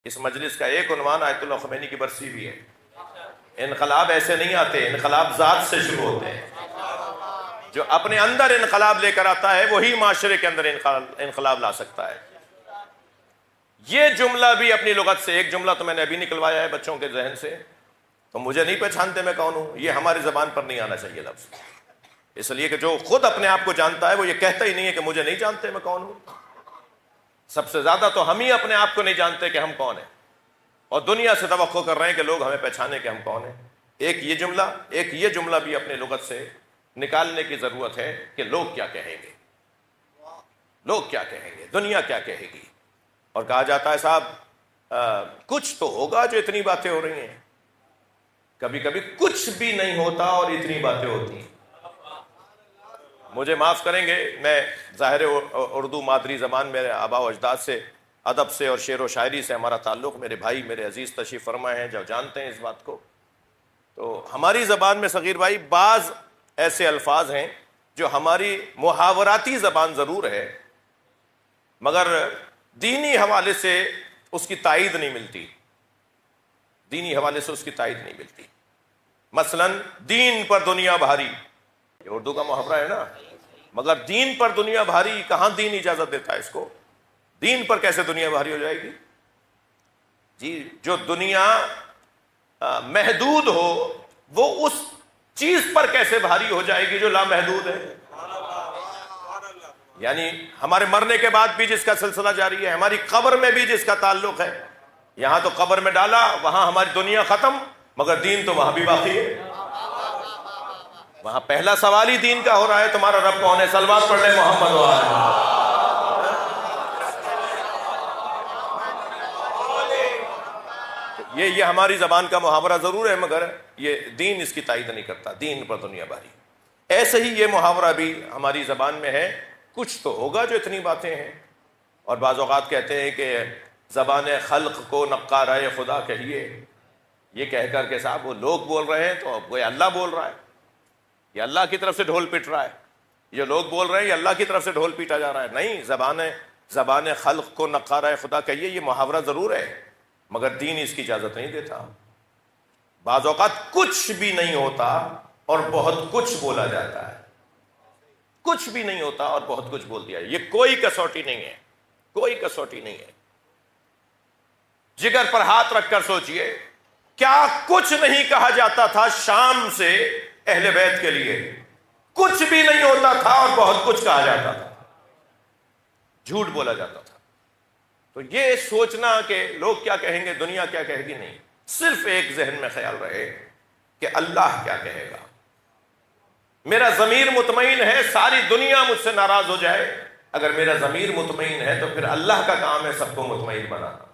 اس مجلس کا ایک عنوان آیت اللہ خمینی کی برسی بھی ہے۔ انقلاب ایسے نہیں آتے، انقلاب ذات سے شروع ہوتے ہیں۔ جو اپنے اندر انقلاب لے کر آتا ہے وہی معاشرے کے اندر انقلاب لا سکتا ہے۔ یہ جملہ بھی اپنی لغت سے، ایک جملہ تو میں نے ابھی نکلوایا ہے بچوں کے ذہن سے، تو مجھے نہیں پہچانتے میں کون ہوں، یہ ہماری زبان پر نہیں آنا چاہیے لفظ، اس لیے کہ جو خود اپنے آپ کو جانتا ہے وہ یہ کہتا ہی نہیں ہے کہ مجھے نہیں جانتے میں کون ہوں۔ سب سے زیادہ تو ہم ہی اپنے آپ کو نہیں جانتے کہ ہم کون ہیں، اور دنیا سے توقع کر رہے ہیں کہ لوگ ہمیں پہچانے کہ ہم کون ہیں۔ ایک یہ جملہ بھی اپنے لغت سے نکالنے کی ضرورت ہے کہ لوگ کیا کہیں گے، لوگ کیا کہیں گے، دنیا کیا کہے گی۔ اور کہا جاتا ہے صاحب کچھ تو ہوگا جو اتنی باتیں ہو رہی ہیں، کبھی کبھی کچھ بھی نہیں ہوتا اور اتنی باتیں ہوتی ہیں۔ مجھے معاف کریں گے، میں ظاہر اردو مادری زبان، میرے آباء و اجداد سے، ادب سے اور شعر و شاعری سے ہمارا تعلق، میرے بھائی میرے عزیز تشریف فرما ہیں جو جانتے ہیں اس بات کو، تو ہماری زبان میں صغیر بھائی بعض ایسے الفاظ ہیں جو ہماری محاوراتی زبان ضرور ہے مگر دینی حوالے سے اس کی تائید نہیں ملتی، دینی حوالے سے اس کی تائید نہیں ملتی۔ مثلا دین پر دنیا بھاری، یہ اردو کا محاورہ ہے نا، مگر دین پر دنیا بھاری، کہاں دین اجازت دیتا ہے اس کو؟ دین پر کیسے دنیا بھاری ہو جائے گی؟ جی جو دنیا محدود ہو وہ اس چیز پر کیسے بھاری ہو جائے گی جو لامحدود ہے؟ یعنی ہمارے مرنے کے بعد بھی جس کا سلسلہ جاری ہے، ہماری قبر میں بھی جس کا تعلق ہے، یہاں تو قبر میں ڈالا، وہاں ہماری دنیا ختم، مگر دین تو وہاں بھی باقی ہے۔ وہاں پہلا سوال ہی دین کا ہو رہا ہے، تمہارا رب کون ہے؟ صلوات پڑھ لیں محمد و آلہ۔ یہ ہماری زبان کا محاورہ ضرور ہے مگر یہ دین اس کی تائید نہیں کرتا، دین پر دنیا بھاری۔ ایسے ہی یہ محاورہ بھی ہماری زبان میں ہے، کچھ تو ہوگا جو اتنی باتیں ہیں، اور بعض اوقات کہتے ہیں کہ زبان خلق کو نقارۂ خدا کہیے، یہ کہہ کر کے صاحب وہ لوگ بول رہے ہیں تو وہ اللہ بول رہا ہے، یہ اللہ کی طرف سے ڈھول پیٹ رہا ہے، یہ لوگ بول رہے ہیں یہ اللہ کی طرف سے ڈھول پیٹا جا رہا ہے۔ نہیں، زبان خلق کو نقارۂ خدا کہیے، یہ محاورہ ضرور ہے مگر دین اس کی اجازت نہیں دیتا۔ بعض اوقات کچھ بھی نہیں ہوتا اور بہت کچھ بولا جاتا ہے، کچھ بھی نہیں ہوتا اور بہت کچھ بول دیا، یہ کوئی کسوٹی نہیں ہے، کوئی کسوٹی نہیں ہے۔ جگر پر ہاتھ رکھ کر سوچئے، کیا کچھ نہیں کہا جاتا تھا شام سے اہل بیت کے لیے؟ کچھ بھی نہیں ہوتا تھا اور بہت کچھ کہا جاتا تھا، جھوٹ بولا جاتا تھا۔ تو یہ سوچنا کہ لوگ کیا کہیں گے، دنیا کیا کہے گی، نہیں، صرف ایک ذہن میں خیال رہے کہ اللہ کیا کہے گا۔ میرا ضمیر مطمئن ہے، ساری دنیا مجھ سے ناراض ہو جائے، اگر میرا ضمیر مطمئن ہے تو پھر اللہ کا کام ہے سب کو مطمئن بنانا۔